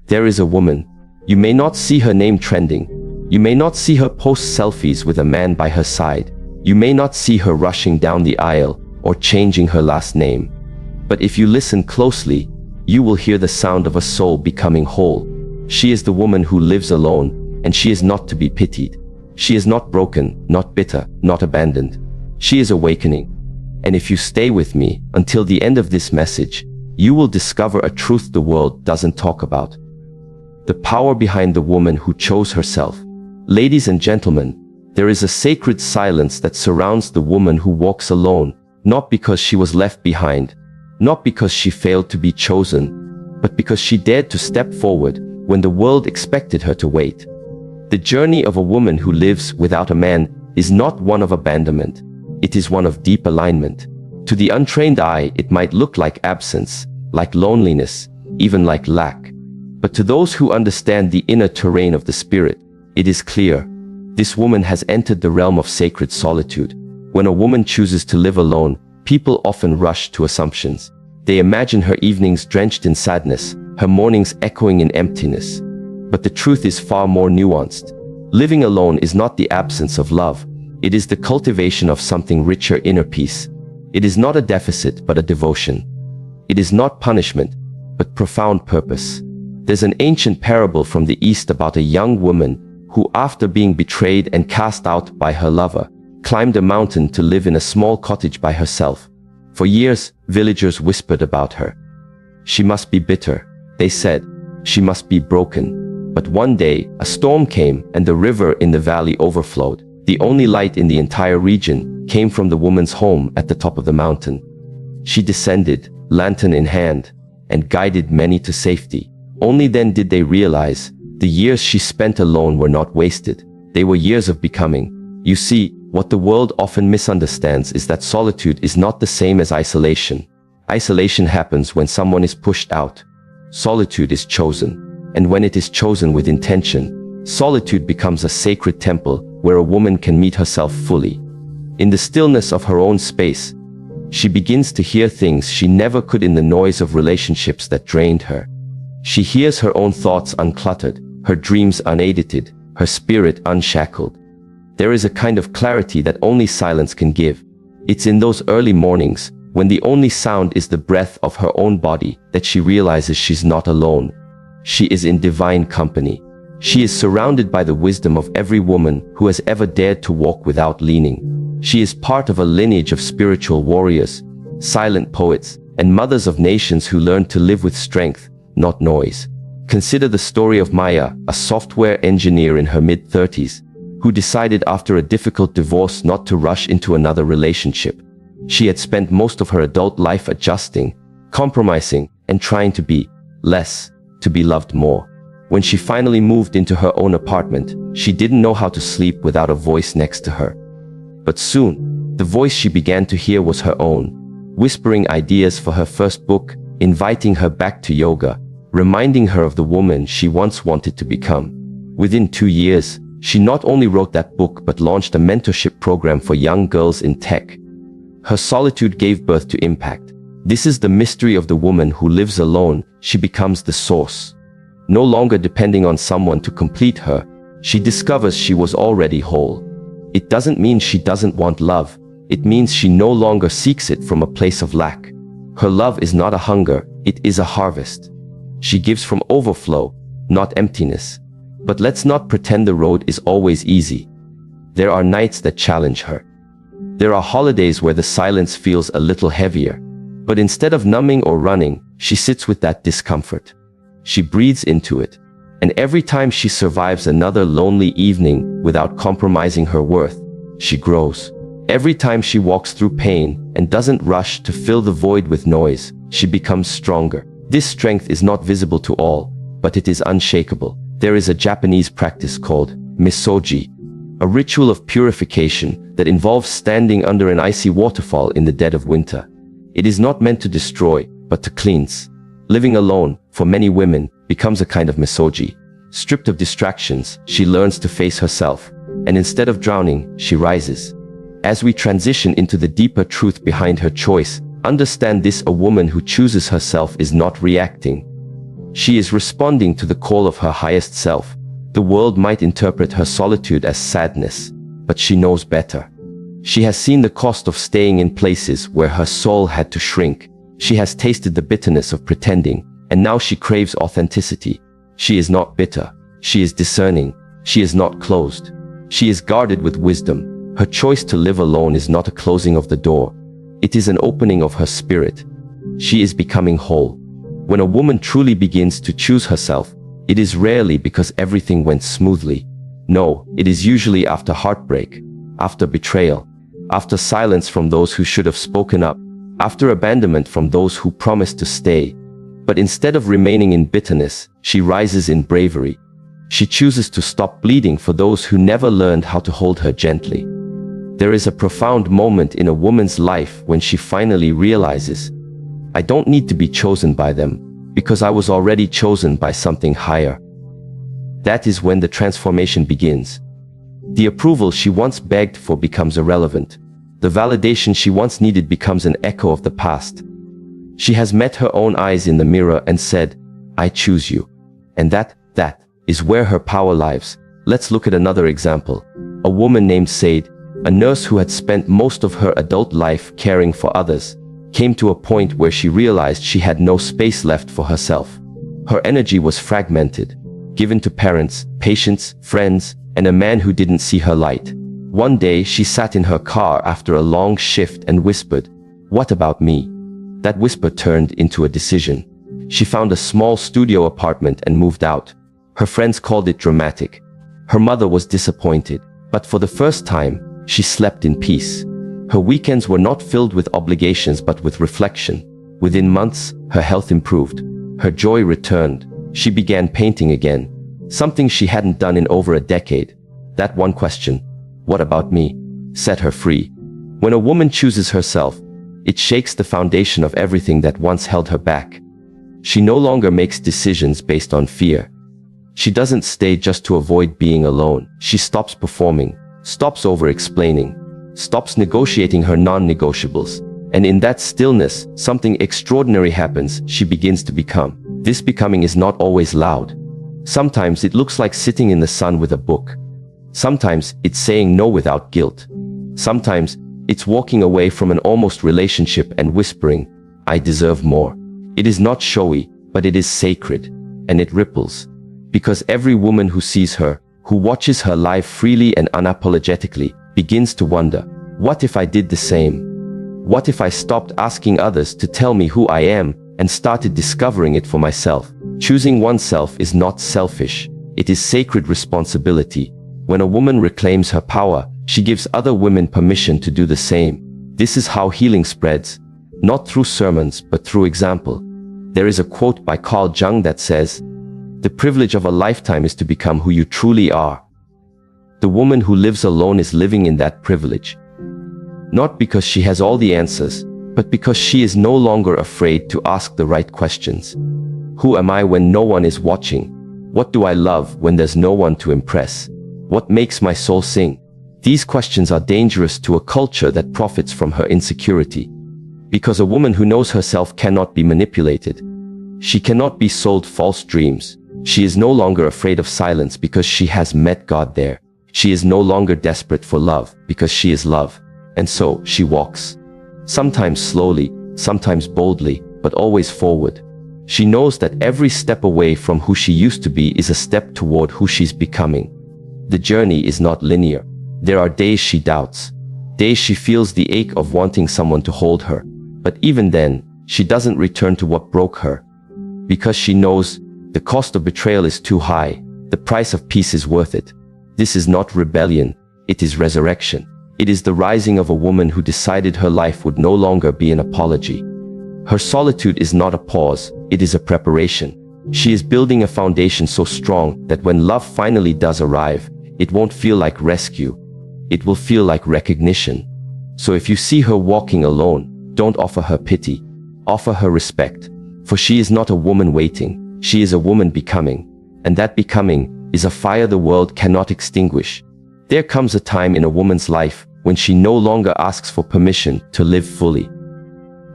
There is a woman. You may not see her name trending. You may not see her post selfies with a man by her side. You may not see her rushing down the aisle or changing her last name. But if you listen closely, you will hear the sound of a soul becoming whole. She is the woman who lives alone, and she is not to be pitied. She is not broken, not bitter, not abandoned. She is awakening. And if you stay with me until the end of this message, you will discover a truth the world doesn't talk about. The power behind the woman who chose herself. Ladies and gentlemen, there is a sacred silence that surrounds the woman who walks alone, not because she was left behind, not because she failed to be chosen, but because she dared to step forward when the world expected her to wait. The journey of a woman who lives without a man is not one of abandonment. It is one of deep alignment. To the untrained eye, it might look like absence, like loneliness, even like lack. But to those who understand the inner terrain of the spirit, it is clear. This woman has entered the realm of sacred solitude. When a woman chooses to live alone, people often rush to assumptions. They imagine her evenings drenched in sadness, her mornings echoing in emptiness. But the truth is far more nuanced. Living alone is not the absence of love. It is the cultivation of something richer, inner peace. It is not a deficit, but a devotion. It is not punishment, but profound purpose. There's an ancient parable from the East about a young woman who, after being betrayed and cast out by her lover, climbed a mountain to live in a small cottage by herself. For years, villagers whispered about her. She must be bitter, they said. She must be broken. But one day, a storm came and the river in the valley overflowed. The only light in the entire region came from the woman's home at the top of the mountain. She descended, lantern in hand, and guided many to safety. Only then did they realize the years she spent alone were not wasted. They were years of becoming. You see, what the world often misunderstands is that solitude is not the same as isolation. Isolation happens when someone is pushed out. Solitude is chosen. And when it is chosen with intention, solitude becomes a sacred temple where a woman can meet herself fully. In the stillness of her own space, she begins to hear things she never could in the noise of relationships that drained her. She hears her own thoughts uncluttered, her dreams unedited, her spirit unshackled. There is a kind of clarity that only silence can give. It's in those early mornings, when the only sound is the breath of her own body, that she realizes she's not alone. She is in divine company. She is surrounded by the wisdom of every woman who has ever dared to walk without leaning. She is part of a lineage of spiritual warriors, silent poets, and mothers of nations who learned to live with strength, not noise. Consider the story of Maya, a software engineer in her mid-30s, who decided after a difficult divorce not to rush into another relationship. She had spent most of her adult life adjusting, compromising, and trying to be less, to be loved more. When she finally moved into her own apartment, she didn't know how to sleep without a voice next to her. But soon, the voice she began to hear was her own, whispering ideas for her first book, inviting her back to yoga, reminding her of the woman she once wanted to become. Within 2 years, she not only wrote that book but launched a mentorship program for young girls in tech. Her solitude gave birth to impact. This is the mystery of the woman who lives alone. She becomes the source. No longer depending on someone to complete her, she discovers she was already whole. It doesn't mean she doesn't want love. It means she no longer seeks it from a place of lack. Her love is not a hunger, it is a harvest. She gives from overflow, not emptiness. But let's not pretend the road is always easy. There are nights that challenge her. There are holidays where the silence feels a little heavier. But instead of numbing or running, she sits with that discomfort. She breathes into it. And every time she survives another lonely evening without compromising her worth, she grows. Every time she walks through pain and doesn't rush to fill the void with noise, she becomes stronger. This strength is not visible to all, but it is unshakable. There is a Japanese practice called misogi, a ritual of purification that involves standing under an icy waterfall in the dead of winter. It is not meant to destroy, but to cleanse. Living alone, for many women, becomes a kind of misogi. Stripped of distractions, she learns to face herself, and instead of drowning, she rises. As we transition into the deeper truth behind her choice, understand this: a woman who chooses herself is not reacting. She is responding to the call of her highest self. The world might interpret her solitude as sadness, but she knows better. She has seen the cost of staying in places where her soul had to shrink. She has tasted the bitterness of pretending, and now she craves authenticity. She is not bitter. She is discerning. She is not closed. She is guarded with wisdom. Her choice to live alone is not a closing of the door. It is an opening of her spirit. She is becoming whole. When a woman truly begins to choose herself, it is rarely because everything went smoothly. No, it is usually after heartbreak, after betrayal, after silence from those who should have spoken up, after abandonment from those who promised to stay. But instead of remaining in bitterness, she rises in bravery. She chooses to stop bleeding for those who never learned how to hold her gently. There is a profound moment in a woman's life when she finally realizes, I don't need to be chosen by them, because I was already chosen by something higher. That is when the transformation begins. The approval she once begged for becomes irrelevant. The validation she once needed becomes an echo of the past. She has met her own eyes in the mirror and said, I choose you. And that is where her power lies. Let's look at another example. A woman named Said, a nurse who had spent most of her adult life caring for others, came to a point where she realized she had no space left for herself. Her energy was fragmented, given to parents, patients, friends, and a man who didn't see her light. One day she sat in her car after a long shift and whispered, "What about me?" That whisper turned into a decision. She found a small studio apartment and moved out. Her friends called it dramatic. Her mother was disappointed, but for the first time, she slept in peace. Her weekends were not filled with obligations but with reflection. Within months, her health improved. Her joy returned. She began painting again, something she hadn't done in over a decade. That one question, "What about me?" set her free. When a woman chooses herself, it shakes the foundation of everything that once held her back. She no longer makes decisions based on fear. She doesn't stay just to avoid being alone. She stops performing, stops over-explaining, stops negotiating her non-negotiables. And in that stillness, something extraordinary happens. She begins to become. This becoming is not always loud. Sometimes it looks like sitting in the sun with a book. Sometimes it's saying no without guilt. Sometimes it's walking away from an almost relationship and whispering, "I deserve more." It is not showy, but it is sacred, and it ripples. Because every woman who sees her, who watches her live freely and unapologetically, begins to wonder, what if I did the same? What if I stopped asking others to tell me who I am and started discovering it for myself? Choosing oneself is not selfish. It is sacred responsibility. When a woman reclaims her power, she gives other women permission to do the same. This is how healing spreads, not through sermons, but through example. There is a quote by Carl Jung that says, "The privilege of a lifetime is to become who you truly are." The woman who lives alone is living in that privilege. Not because she has all the answers, but because she is no longer afraid to ask the right questions. Who am I when no one is watching? What do I love when there's no one to impress? What makes my soul sing? These questions are dangerous to a culture that profits from her insecurity. Because a woman who knows herself cannot be manipulated. She cannot be sold false dreams. She is no longer afraid of silence because she has met God there. She is no longer desperate for love because she is love. And so she walks. Sometimes slowly, sometimes boldly, but always forward. She knows that every step away from who she used to be is a step toward who she's becoming. The journey is not linear. There are days she doubts. Days she feels the ache of wanting someone to hold her. But even then, she doesn't return to what broke her. Because she knows the cost of betrayal is too high. The price of peace is worth it. This is not rebellion. It is resurrection. It is the rising of a woman who decided her life would no longer be an apology. Her solitude is not a pause. It is a preparation. She is building a foundation so strong that when love finally does arrive, it won't feel like rescue. It will feel like recognition. So if you see her walking alone, don't offer her pity. Offer her respect. For she is not a woman waiting. She is a woman becoming. And that becoming is a fire the world cannot extinguish. There comes a time in a woman's life when she no longer asks for permission to live fully.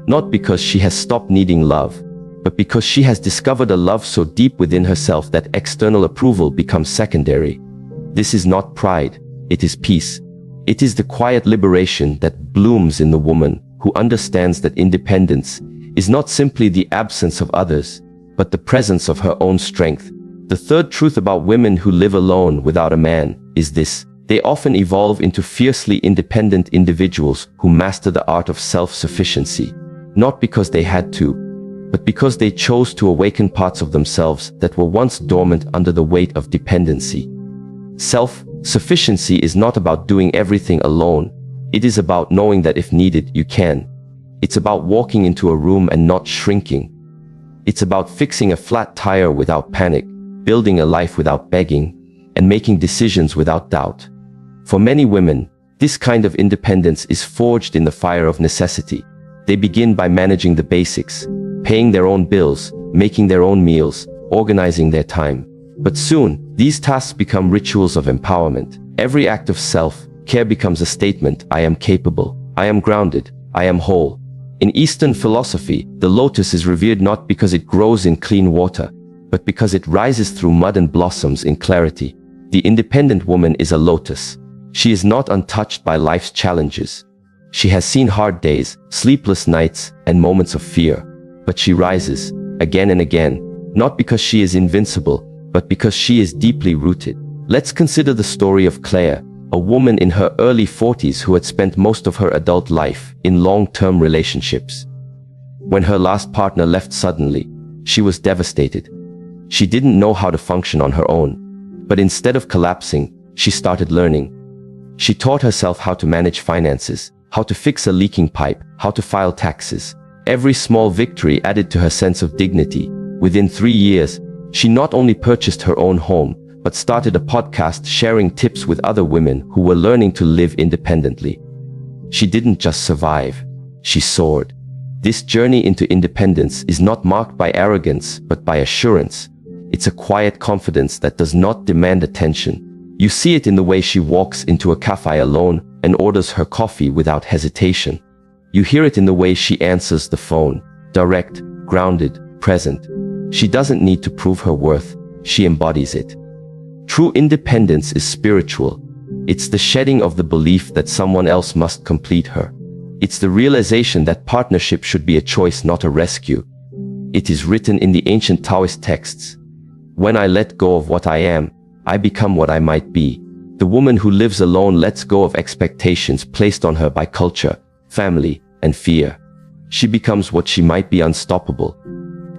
Not because she has stopped needing love, but because she has discovered a love so deep within herself that external approval becomes secondary. This is not pride, it is peace. It is the quiet liberation that blooms in the woman who understands that independence is not simply the absence of others, but the presence of her own strength. The third truth about women who live alone without a man is this: they often evolve into fiercely independent individuals who master the art of self-sufficiency, not because they had to, but because they chose to awaken parts of themselves that were once dormant under the weight of dependency. Self-sufficiency is not about doing everything alone. It is about knowing that if needed, you can. It's about walking into a room and not shrinking. It's about fixing a flat tire without panic, building a life without begging, and making decisions without doubt. For many women, this kind of independence is forged in the fire of necessity. They begin by managing the basics, paying their own bills, making their own meals, organizing their time. But soon, these tasks become rituals of empowerment. Every act of self-care becomes a statement: I am capable, I am grounded, I am whole. In Eastern philosophy, the lotus is revered not because it grows in clean water, but because it rises through mud and blossoms in clarity. The independent woman is a lotus. She is not untouched by life's challenges. She has seen hard days, sleepless nights, and moments of fear. But she rises, again and again, not because she is invincible, but because she is deeply rooted. Let's consider the story of Claire, a woman in her early 40s who had spent most of her adult life in long-term relationships. When her last partner left suddenly, she was devastated. She didn't know how to function on her own. But instead of collapsing, she started learning. She taught herself how to manage finances, how to fix a leaking pipe, how to file taxes. Every small victory added to her sense of dignity. Within 3 years, she not only purchased her own home, but started a podcast sharing tips with other women who were learning to live independently. She didn't just survive, she soared. This journey into independence is not marked by arrogance, but by assurance. It's a quiet confidence that does not demand attention. You see it in the way she walks into a cafe alone and orders her coffee without hesitation. You hear it in the way she answers the phone, direct, grounded, present. She doesn't need to prove her worth, she embodies it. True independence is spiritual. It's the shedding of the belief that someone else must complete her. It's the realization that partnership should be a choice, not a rescue. It is written in the ancient Taoist texts: when I let go of what I am, I become what I might be. The woman who lives alone lets go of expectations placed on her by culture, family, and fear. She becomes what she might be: unstoppable.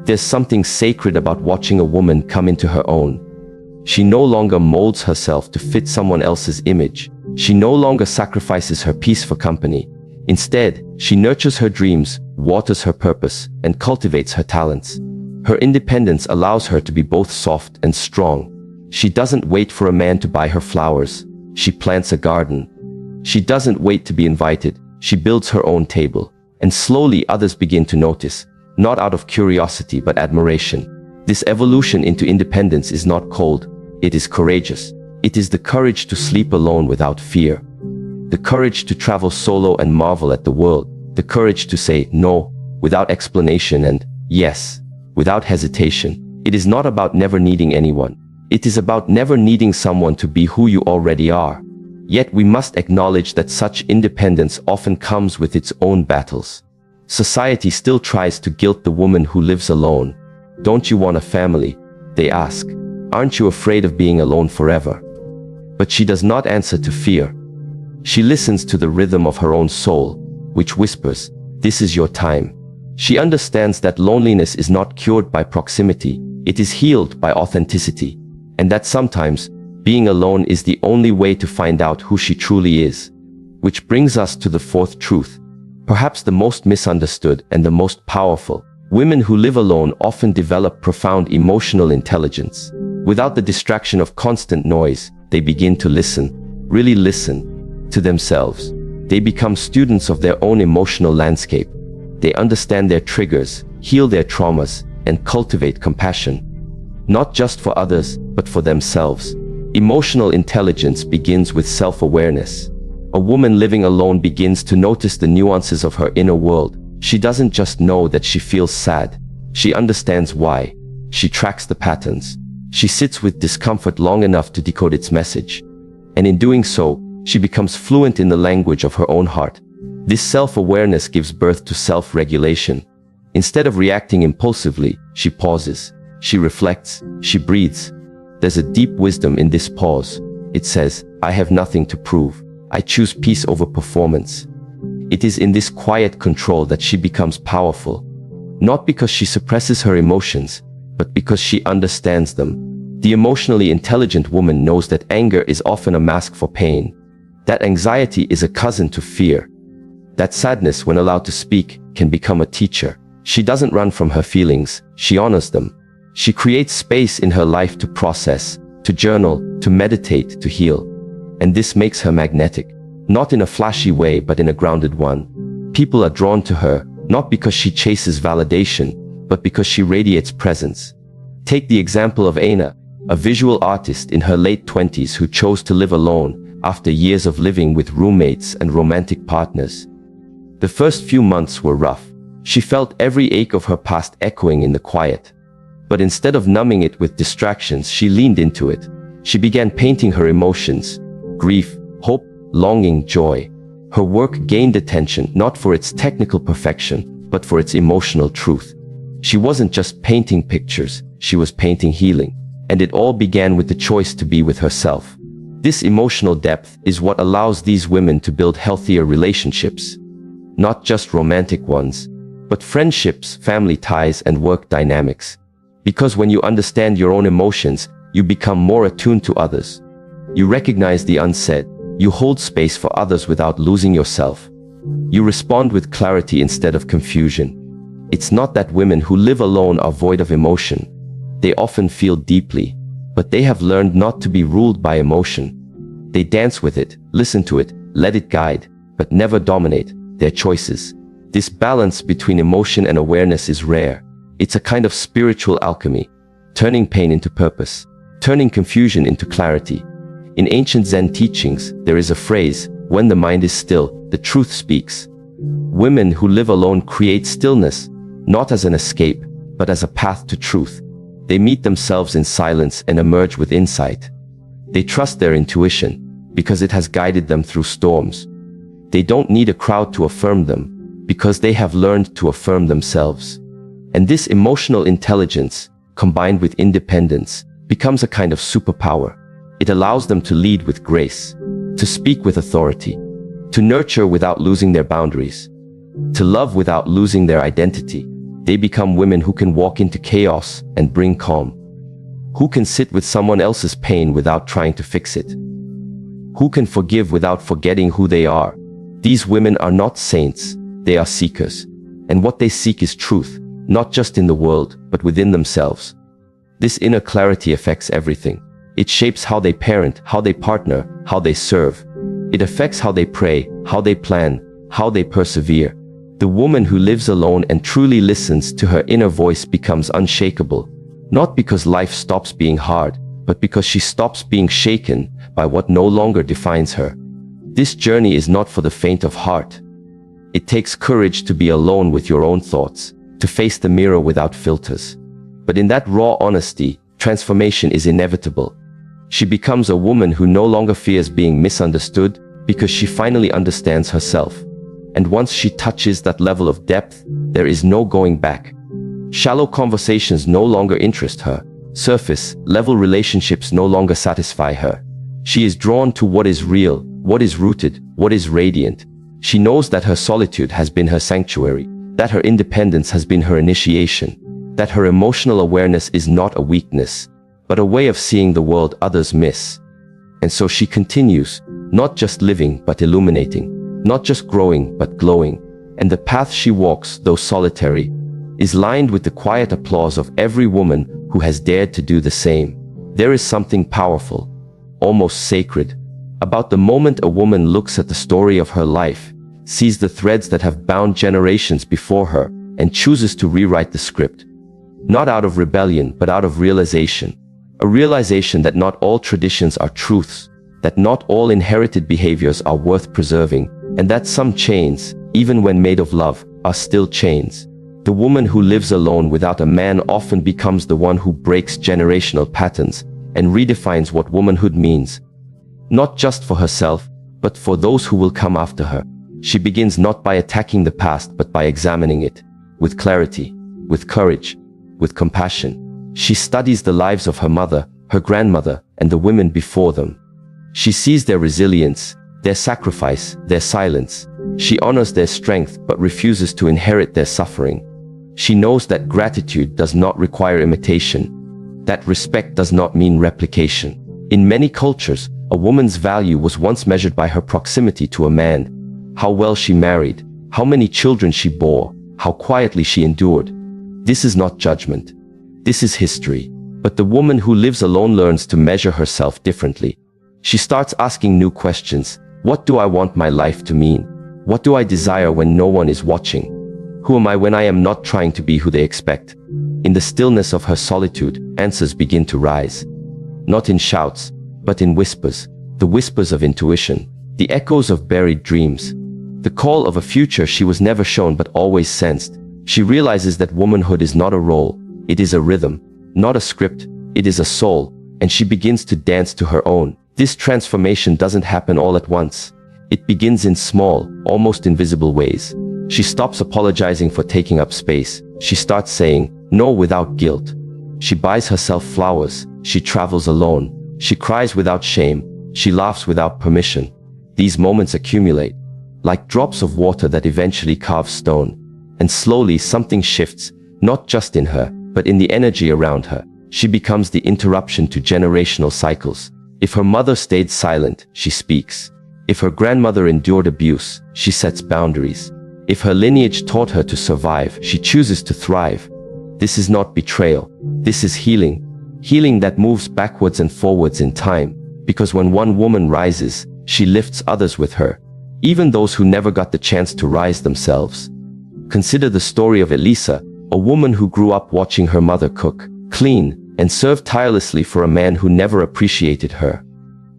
There's something sacred about watching a woman come into her own. She no longer molds herself to fit someone else's image. She no longer sacrifices her peace for company. Instead, she nurtures her dreams, waters her purpose, and cultivates her talents. Her independence allows her to be both soft and strong. She doesn't wait for a man to buy her flowers. She plants a garden. She doesn't wait to be invited. She builds her own table. And slowly others begin to notice, not out of curiosity but admiration. This evolution into independence is not cold, it is courageous. It is the courage to sleep alone without fear. The courage to travel solo and marvel at the world. The courage to say no without explanation and yes without hesitation. It is not about never needing anyone. It is about never needing someone to be who you already are. Yet we must acknowledge that such independence often comes with its own battles. Society still tries to guilt the woman who lives alone. Don't you want a family? They ask. Aren't you afraid of being alone forever? But she does not answer to fear. She listens to the rhythm of her own soul, which whispers, "This is your time." She understands that loneliness is not cured by proximity, it is healed by authenticity, and that sometimes, being alone is the only way to find out who she truly is. Which brings us to the fourth truth, perhaps the most misunderstood and the most powerful. Women who live alone often develop profound emotional intelligence. Without the distraction of constant noise, they begin to listen, really listen, to themselves. They become students of their own emotional landscape. They understand their triggers, heal their traumas, and cultivate compassion. Not just for others, but for themselves. Emotional intelligence begins with self-awareness. A woman living alone begins to notice the nuances of her inner world. She doesn't just know that she feels sad. She understands why. She tracks the patterns. She sits with discomfort long enough to decode its message. And in doing so, she becomes fluent in the language of her own heart. This self-awareness gives birth to self-regulation. Instead of reacting impulsively, she pauses. She reflects. She breathes. There's a deep wisdom in this pause. It says, I have nothing to prove. I choose peace over performance. It is in this quiet control that she becomes powerful. Not because she suppresses her emotions, but because she understands them. The emotionally intelligent woman knows that anger is often a mask for pain. That anxiety is a cousin to fear. That sadness, when allowed to speak, can become a teacher. She doesn't run from her feelings, she honors them. She creates space in her life to process, to journal, to meditate, to heal. And this makes her magnetic. Not in a flashy way, but in a grounded one. People are drawn to her, not because she chases validation, but because she radiates presence. Take the example of Aina, a visual artist in her late 20s who chose to live alone after years of living with roommates and romantic partners. The first few months were rough. She felt every ache of her past echoing in the quiet. But instead of numbing it with distractions, she leaned into it. She began painting her emotions: grief, hope, longing, joy. Her work gained attention not for its technical perfection, but for its emotional truth. She wasn't just painting pictures, she was painting healing. And it all began with the choice to be with herself. This emotional depth is what allows these women to build healthier relationships. Not just romantic ones, but friendships, family ties, and work dynamics. Because when you understand your own emotions, you become more attuned to others. You recognize the unsaid. You hold space for others without losing yourself. You respond with clarity instead of confusion. It's not that women who live alone are void of emotion. They often feel deeply, but they have learned not to be ruled by emotion. They dance with it, listen to it, let it guide, but never dominate their choices. This balance between emotion and awareness is rare. It's a kind of spiritual alchemy, turning pain into purpose, turning confusion into clarity. In ancient Zen teachings, there is a phrase, when the mind is still, the truth speaks. Women who live alone create stillness, not as an escape, but as a path to truth. They meet themselves in silence and emerge with insight. They trust their intuition, because it has guided them through storms. They don't need a crowd to affirm them, because they have learned to affirm themselves. And this emotional intelligence, combined with independence, becomes a kind of superpower. It allows them to lead with grace, to speak with authority, to nurture without losing their boundaries, to love without losing their identity. They become women who can walk into chaos and bring calm, who can sit with someone else's pain without trying to fix it, who can forgive without forgetting who they are. These women are not saints, they are seekers. And what they seek is truth, not just in the world, but within themselves. This inner clarity affects everything. It shapes how they parent, how they partner, how they serve. It affects how they pray, how they plan, how they persevere. The woman who lives alone and truly listens to her inner voice becomes unshakable, not because life stops being hard, but because she stops being shaken by what no longer defines her. This journey is not for the faint of heart. It takes courage to be alone with your own thoughts, to face the mirror without filters. But in that raw honesty, transformation is inevitable. She becomes a woman who no longer fears being misunderstood because she finally understands herself. And once she touches that level of depth, there is no going back. Shallow conversations no longer interest her. Surface-level relationships no longer satisfy her. She is drawn to what is real, what is rooted, what is radiant. She knows that her solitude has been her sanctuary, that her independence has been her initiation, that her emotional awareness is not a weakness, but a way of seeing the world others miss. And so she continues, not just living but illuminating, not just growing but glowing. And the path she walks, though solitary, is lined with the quiet applause of every woman who has dared to do the same. There is something powerful, almost sacred, about the moment a woman looks at the story of her life, sees the threads that have bound generations before her, and chooses to rewrite the script. Not out of rebellion, but out of realization. A realization that not all traditions are truths, that not all inherited behaviors are worth preserving, and that some chains, even when made of love, are still chains. The woman who lives alone without a man often becomes the one who breaks generational patterns and redefines what womanhood means. Not just for herself, but for those who will come after her. She begins not by attacking the past, but by examining it, with clarity, with courage, with compassion. She studies the lives of her mother, her grandmother, and the women before them. She sees their resilience, their sacrifice, their silence. She honors their strength but refuses to inherit their suffering. She knows that gratitude does not require imitation, that respect does not mean replication. In many cultures, a woman's value was once measured by her proximity to a man, how well she married, how many children she bore, how quietly she endured. This is not judgment. This is history. But the woman who lives alone learns to measure herself differently. She starts asking new questions. What do I want my life to mean? What do I desire when no one is watching? Who am I when I am not trying to be who they expect? In the stillness of her solitude, answers begin to rise. Not in shouts, but in whispers. The whispers of intuition, the echoes of buried dreams, the call of a future she was never shown but always sensed. She realizes that womanhood is not a role, it is a rhythm, not a script, it is a soul, and she begins to dance to her own. This transformation doesn't happen all at once. It begins in small, almost invisible ways. She stops apologizing for taking up space. She starts saying no without guilt. She buys herself flowers. She travels alone. She cries without shame. She laughs without permission. These moments accumulate, like drops of water that eventually carve stone. And slowly something shifts, not just in her, but in the energy around her. She becomes the interruption to generational cycles. If her mother stayed silent, she speaks. If her grandmother endured abuse, she sets boundaries. If her lineage taught her to survive, she chooses to thrive. This is not betrayal. This is healing. Healing that moves backwards and forwards in time. Because when one woman rises, she lifts others with her, even those who never got the chance to rise themselves. Consider the story of Elisa, a woman who grew up watching her mother cook, clean, and serve tirelessly for a man who never appreciated her.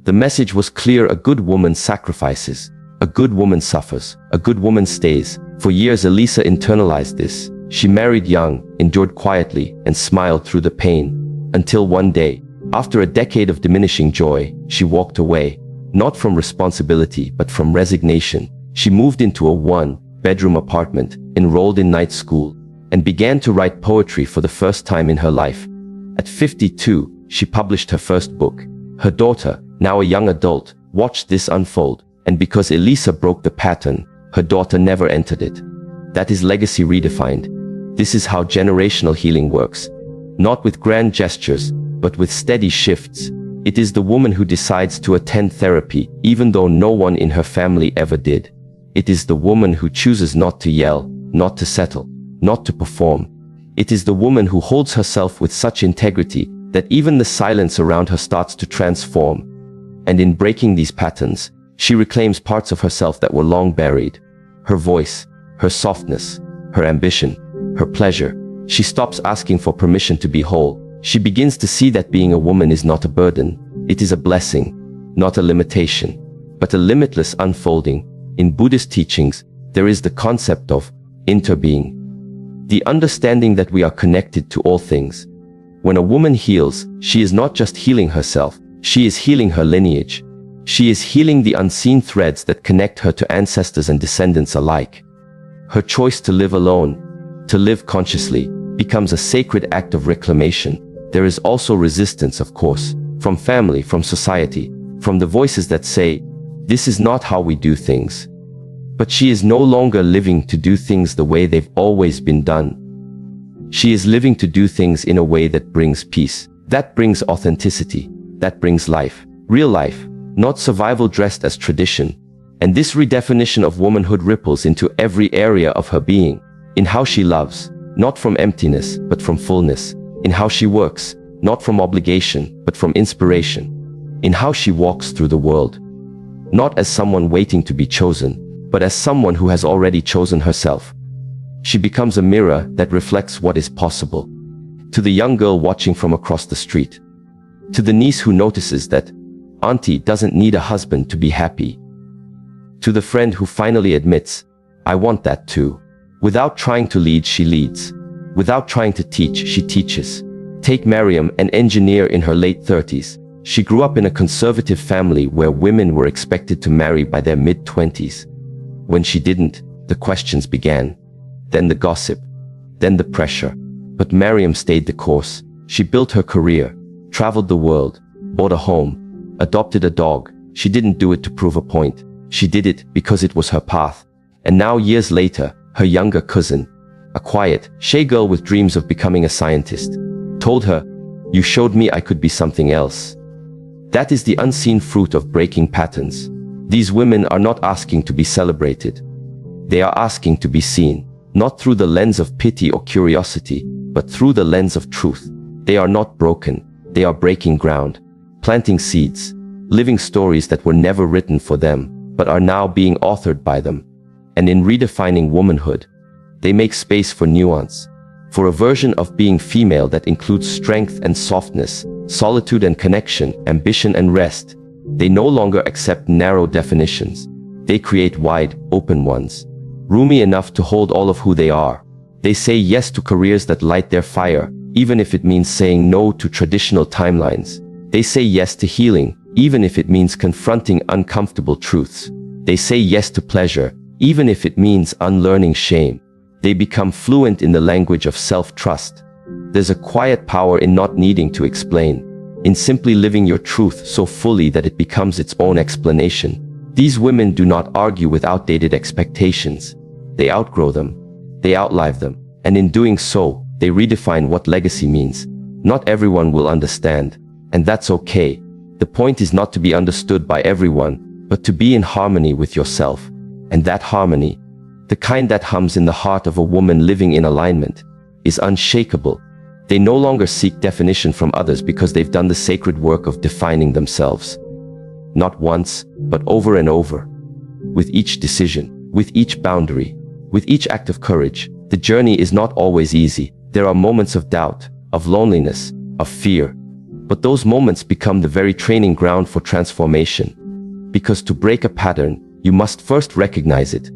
The message was clear: a good woman sacrifices, a good woman suffers, a good woman stays. For years Elisa internalized this. She married young, endured quietly, and smiled through the pain. Until one day, after a decade of diminishing joy, she walked away, not from responsibility but from resignation. She moved into a one-bedroom apartment, enrolled in night school, and began to write poetry for the first time in her life. At 52, she published her first book. Her daughter, now a young adult, watched this unfold, and because Elisa broke the pattern, her daughter never entered it. That is legacy redefined. This is how generational healing works. Not with grand gestures, but with steady shifts. It is the woman who decides to attend therapy, even though no one in her family ever did. It is the woman who chooses not to yell, not to settle, not to perform. It is the woman who holds herself with such integrity that even the silence around her starts to transform. And in breaking these patterns, she reclaims parts of herself that were long buried. Her voice, her softness, her ambition, her pleasure. She stops asking for permission to be whole. She begins to see that being a woman is not a burden. It is a blessing, not a limitation, but a limitless unfolding. In Buddhist teachings, there is the concept of interbeing, the understanding that we are connected to all things. When a woman heals, she is not just healing herself, she is healing her lineage. She is healing the unseen threads that connect her to ancestors and descendants alike. Her choice to live alone, to live consciously, becomes a sacred act of reclamation. There is also resistance, of course, from family, from society, from the voices that say, this is not how we do things. But she is no longer living to do things the way they've always been done. She is living to do things in a way that brings peace, that brings authenticity, that brings life, real life, not survival dressed as tradition. And this redefinition of womanhood ripples into every area of her being, in how she loves, not from emptiness, but from fullness, in how she works, not from obligation, but from inspiration, in how she walks through the world, not as someone waiting to be chosen, but as someone who has already chosen herself. She becomes a mirror that reflects what is possible. To the young girl watching from across the street. To the niece who notices that auntie doesn't need a husband to be happy. To the friend who finally admits, I want that too. Without trying to lead, she leads. Without trying to teach, she teaches. Take Mariam, an engineer in her late 30s. She grew up in a conservative family where women were expected to marry by their mid-20s. When she didn't, the questions began. Then the gossip. Then the pressure. But Mariam stayed the course. She built her career, traveled the world, bought a home, adopted a dog. She didn't do it to prove a point. She did it because it was her path. And now, years later, her younger cousin, a quiet, shy girl with dreams of becoming a scientist, told her, "You showed me I could be something else." That is the unseen fruit of breaking patterns. These women are not asking to be celebrated. They are asking to be seen, not through the lens of pity or curiosity, but through the lens of truth. They are not broken. They are breaking ground, planting seeds, living stories that were never written for them, but are now being authored by them. And in redefining womanhood, they make space for nuance, for a version of being female that includes strength and softness, solitude and connection, ambition and rest. They no longer accept narrow definitions. They create wide, open ones, roomy enough to hold all of who they are. They say yes to careers that light their fire, even if it means saying no to traditional timelines. They say yes to healing, even if it means confronting uncomfortable truths. They say yes to pleasure, even if it means unlearning shame. They become fluent in the language of self-trust. There's a quiet power in not needing to explain, in simply living your truth so fully that it becomes its own explanation. These women do not argue with outdated expectations. They outgrow them. They outlive them. And in doing so, they redefine what legacy means. Not everyone will understand, and that's okay. The point is not to be understood by everyone, but to be in harmony with yourself. And that harmony, the kind that hums in the heart of a woman living in alignment, is unshakable. They no longer seek definition from others because they've done the sacred work of defining themselves. Not once, but over and over. With each decision, with each boundary, with each act of courage. The journey is not always easy. There are moments of doubt, of loneliness, of fear. But those moments become the very training ground for transformation. Because to break a pattern, you must first recognize it.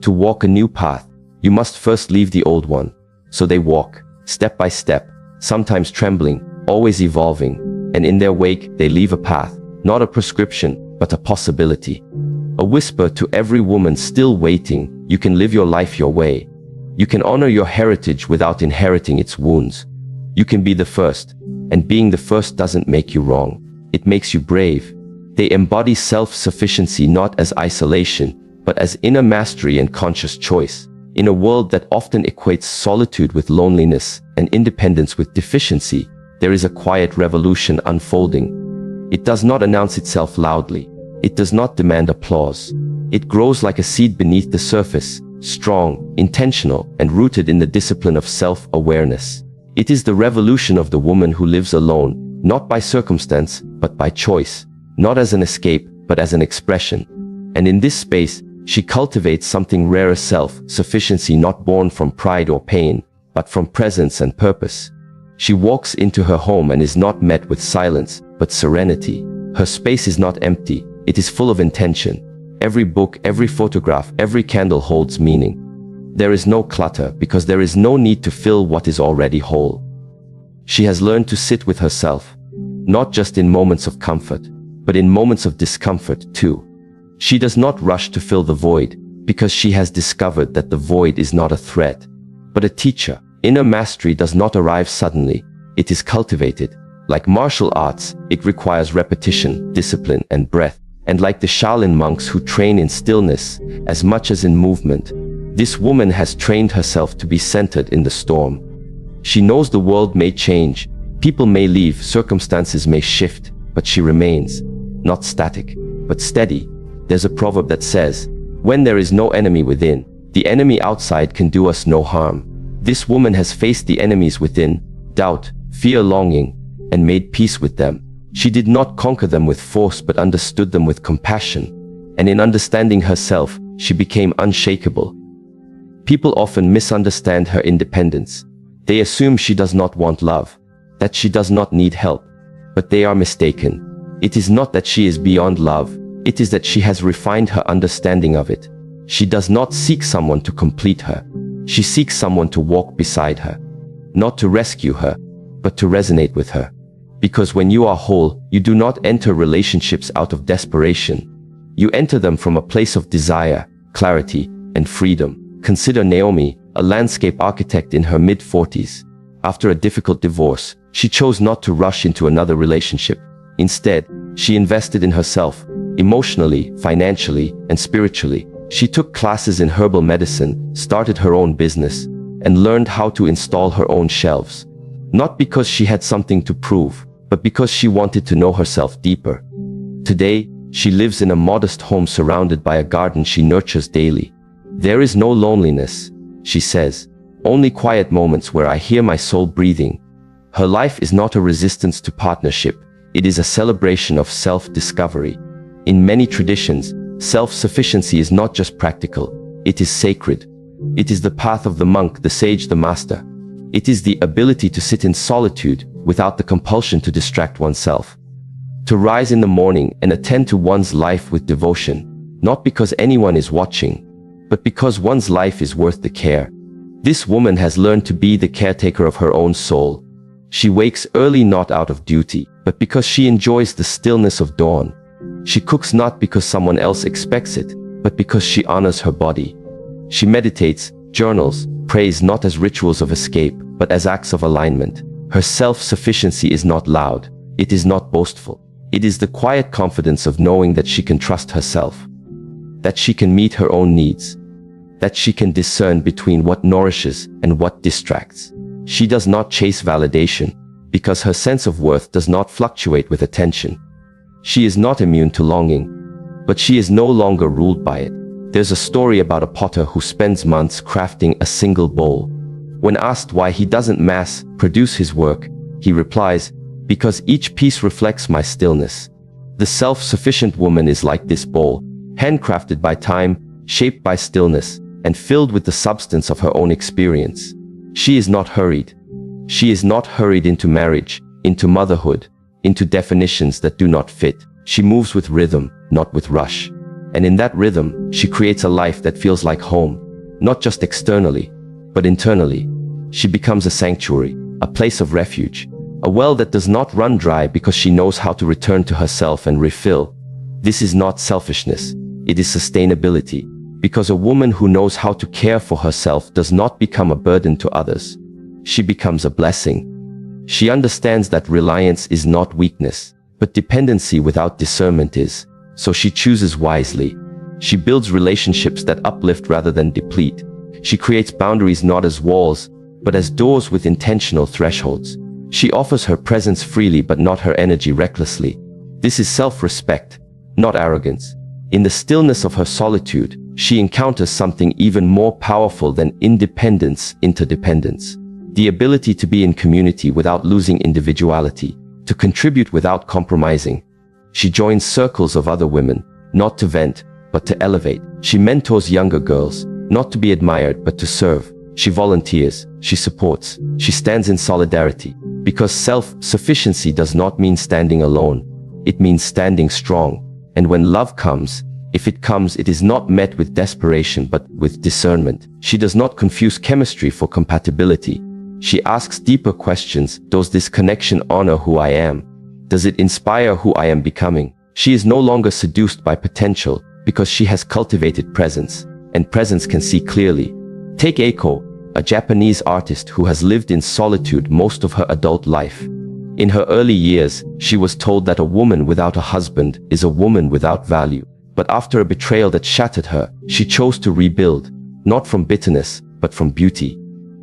To walk a new path, you must first leave the old one. So they walk, step by step, sometimes trembling, always evolving, and in their wake they leave a path, not a prescription, but a possibility. A whisper to every woman still waiting: you can live your life your way. You can honor your heritage without inheriting its wounds. You can be the first, and being the first doesn't make you wrong. It makes you brave. They embody self-sufficiency not as isolation, but as inner mastery and conscious choice. In a world that often equates solitude with loneliness and independence with deficiency, there is a quiet revolution unfolding. It does not announce itself loudly. It does not demand applause. It grows like a seed beneath the surface, strong, intentional, and rooted in the discipline of self-awareness. It is the revolution of the woman who lives alone, not by circumstance, but by choice, not as an escape, but as an expression. And in this space, she cultivates something rare: self-sufficiency not born from pride or pain, but from presence and purpose. She walks into her home and is not met with silence, but serenity. Her space is not empty, it is full of intention. Every book, every photograph, every candle holds meaning. There is no clutter because there is no need to fill what is already whole. She has learned to sit with herself, not just in moments of comfort, but in moments of discomfort too. She does not rush to fill the void because she has discovered that the void is not a threat, but a teacher. Inner mastery does not arrive suddenly. It is cultivated. Like martial arts, it requires repetition, discipline, and breath. And like the Shaolin monks who train in stillness as much as in movement, this woman has trained herself to be centered in the storm. She knows the world may change, people may leave, circumstances may shift, but she remains, not static, but steady. There's a proverb that says, "When there is no enemy within, the enemy outside can do us no harm." This woman has faced the enemies within, doubt, fear, longing, and made peace with them. She did not conquer them with force but understood them with compassion. And in understanding herself, she became unshakable. People often misunderstand her independence. They assume she does not want love, that she does not need help. But they are mistaken. It is not that she is beyond love, it is that she has refined her understanding of it. She does not seek someone to complete her. She seeks someone to walk beside her, not to rescue her, but to resonate with her. Because when you are whole, you do not enter relationships out of desperation. You enter them from a place of desire, clarity, and freedom. Consider Naomi, a landscape architect in her mid-40s. After a difficult divorce, she chose not to rush into another relationship. Instead, she invested in herself, emotionally, financially, and spiritually. She took classes in herbal medicine, started her own business, and learned how to install her own shelves. Not because she had something to prove, but because she wanted to know herself deeper. Today, she lives in a modest home surrounded by a garden she nurtures daily. There is no loneliness, she says, only quiet moments where I hear my soul breathing. Her life is not a resistance to partnership, it is a celebration of self-discovery. In many traditions, self-sufficiency is not just practical, it is sacred. It is the path of the monk, the sage, the master. It is the ability to sit in solitude without the compulsion to distract oneself. To rise in the morning and attend to one's life with devotion, not because anyone is watching, but because one's life is worth the care. This woman has learned to be the caretaker of her own soul. She wakes early not out of duty, but because she enjoys the stillness of dawn. She cooks not because someone else expects it, but because she honors her body. She meditates, journals, prays not as rituals of escape, but as acts of alignment. Her self-sufficiency is not loud, it is not boastful. It is the quiet confidence of knowing that she can trust herself, that she can meet her own needs, that she can discern between what nourishes and what distracts. She does not chase validation, because her sense of worth does not fluctuate with attention. She is not immune to longing, but she is no longer ruled by it. There's a story about a potter who spends months crafting a single bowl. When asked why he doesn't mass-produce his work, he replies, "Because each piece reflects my stillness." The self-sufficient woman is like this bowl, handcrafted by time, shaped by stillness, and filled with the substance of her own experience. She is not hurried. She is not hurried into marriage, into motherhood, into definitions that do not fit. She moves with rhythm, not with rush. And in that rhythm, she creates a life that feels like home, not just externally, but internally. She becomes a sanctuary, a place of refuge, a well that does not run dry because she knows how to return to herself and refill. This is not selfishness, it is sustainability, because a woman who knows how to care for herself does not become a burden to others. She becomes a blessing. She understands that reliance is not weakness, but dependency without discernment is. So she chooses wisely. She builds relationships that uplift rather than deplete. She creates boundaries not as walls, but as doors with intentional thresholds. She offers her presence freely but not her energy recklessly. This is self-respect, not arrogance. In the stillness of her solitude, she encounters something even more powerful than independence, interdependence. The ability to be in community without losing individuality, to contribute without compromising. She joins circles of other women, not to vent, but to elevate. She mentors younger girls, not to be admired, but to serve. She volunteers, she supports, she stands in solidarity. Because self-sufficiency does not mean standing alone. It means standing strong. And when love comes, if it comes, it is not met with desperation, but with discernment. She does not confuse chemistry for compatibility. She asks deeper questions. Does this connection honor who I am? Does it inspire who I am becoming? She is no longer seduced by potential because she has cultivated presence, and presence can see clearly. Take Eiko, a Japanese artist who has lived in solitude most of her adult life. In her early years, she was told that a woman without a husband is a woman without value. But after a betrayal that shattered her, she chose to rebuild, not from bitterness, but from beauty.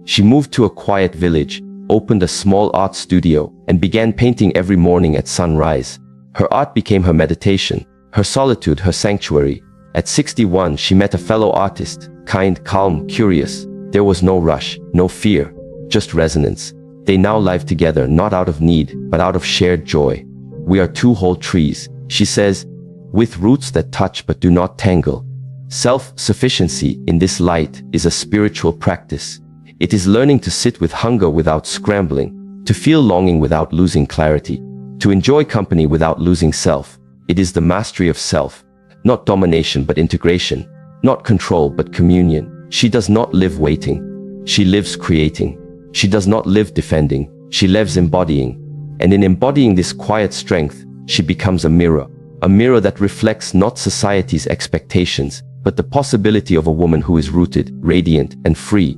She moved to a quiet village, opened a small art studio, and began painting every morning at sunrise. Her art became her meditation, her solitude, her sanctuary. At 61, she met a fellow artist, kind, calm, curious. There was no rush, no fear, just resonance. They now live together, not out of need, but out of shared joy. We are two whole trees, she says, with roots that touch but do not tangle. Self-sufficiency in this light is a spiritual practice. It is learning to sit with hunger without scrambling, to feel longing without losing clarity, to enjoy company without losing self. It is the mastery of self, not domination but integration, not control but communion. She does not live waiting. She lives creating. She does not live defending. She lives embodying. And in embodying this quiet strength, she becomes a mirror that reflects not society's expectations, but the possibility of a woman who is rooted, radiant, and free.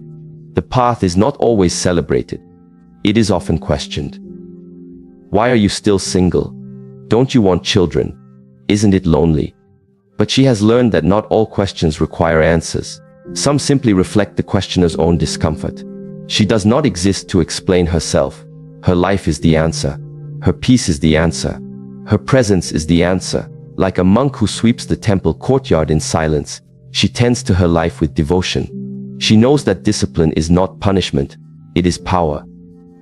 The path is not always celebrated. It is often questioned. Why are you still single? Don't you want children? Isn't it lonely? But she has learned that not all questions require answers. Some simply reflect the questioner's own discomfort. She does not exist to explain herself. Her life is the answer. Her peace is the answer. Her presence is the answer. Like a monk who sweeps the temple courtyard in silence, she tends to her life with devotion. She knows that discipline is not punishment. It is power.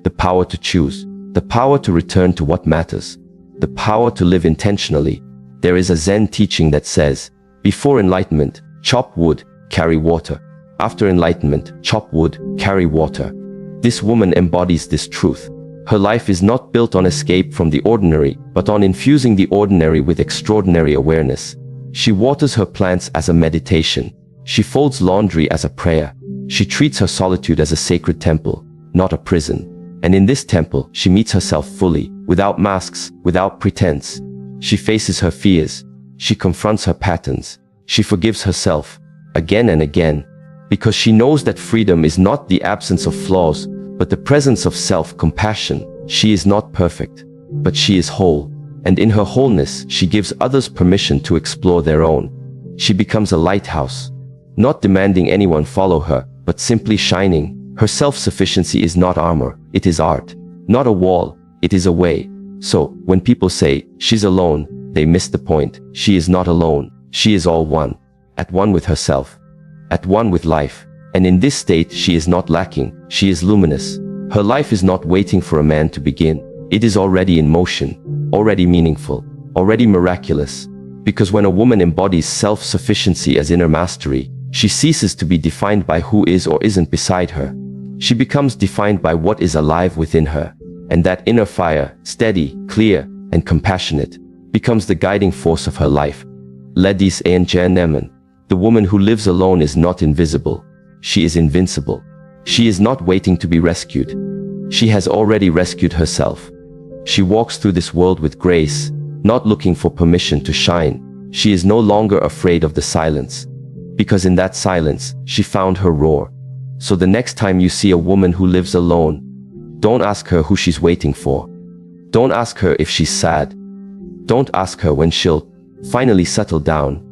The power to choose. The power to return to what matters. The power to live intentionally. There is a Zen teaching that says, before enlightenment, chop wood, carry water. After enlightenment, chop wood, carry water. This woman embodies this truth. Her life is not built on escape from the ordinary, but on infusing the ordinary with extraordinary awareness. She waters her plants as a meditation. She folds laundry as a prayer. She treats her solitude as a sacred temple, not a prison. And in this temple, she meets herself fully, without masks, without pretense. She faces her fears. She confronts her patterns. She forgives herself, again and again, because she knows that freedom is not the absence of flaws, but the presence of self-compassion. She is not perfect, but she is whole, and in her wholeness, she gives others permission to explore their own. She becomes a lighthouse, not demanding anyone follow her, but simply shining. Her self-sufficiency is not armor, it is art. Not a wall, it is a way. So, when people say, she's alone, they miss the point. She is not alone. She is all one. At one with herself. At one with life. And in this state, she is not lacking. She is luminous. Her life is not waiting for a man to begin. It is already in motion. Already meaningful. Already miraculous. Because when a woman embodies self-sufficiency as inner mastery, she ceases to be defined by who is or isn't beside her. She becomes defined by what is alive within her. And that inner fire, steady, clear, and compassionate, becomes the guiding force of her life. Ladies and gentlemen, the woman who lives alone is not invisible. She is invincible. She is not waiting to be rescued. She has already rescued herself. She walks through this world with grace, not looking for permission to shine. She is no longer afraid of the silence, because in that silence, she found her roar. So the next time you see a woman who lives alone, don't ask her who she's waiting for. Don't ask her if she's sad. Don't ask her when she'll finally settle down.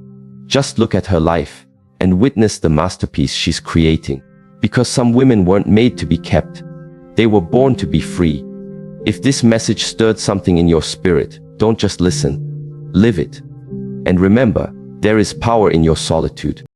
Just look at her life and witness the masterpiece she's creating. Because some women weren't made to be kept. They were born to be free. If this message stirred something in your spirit, don't just listen. Live it. And remember, there is power in your solitude.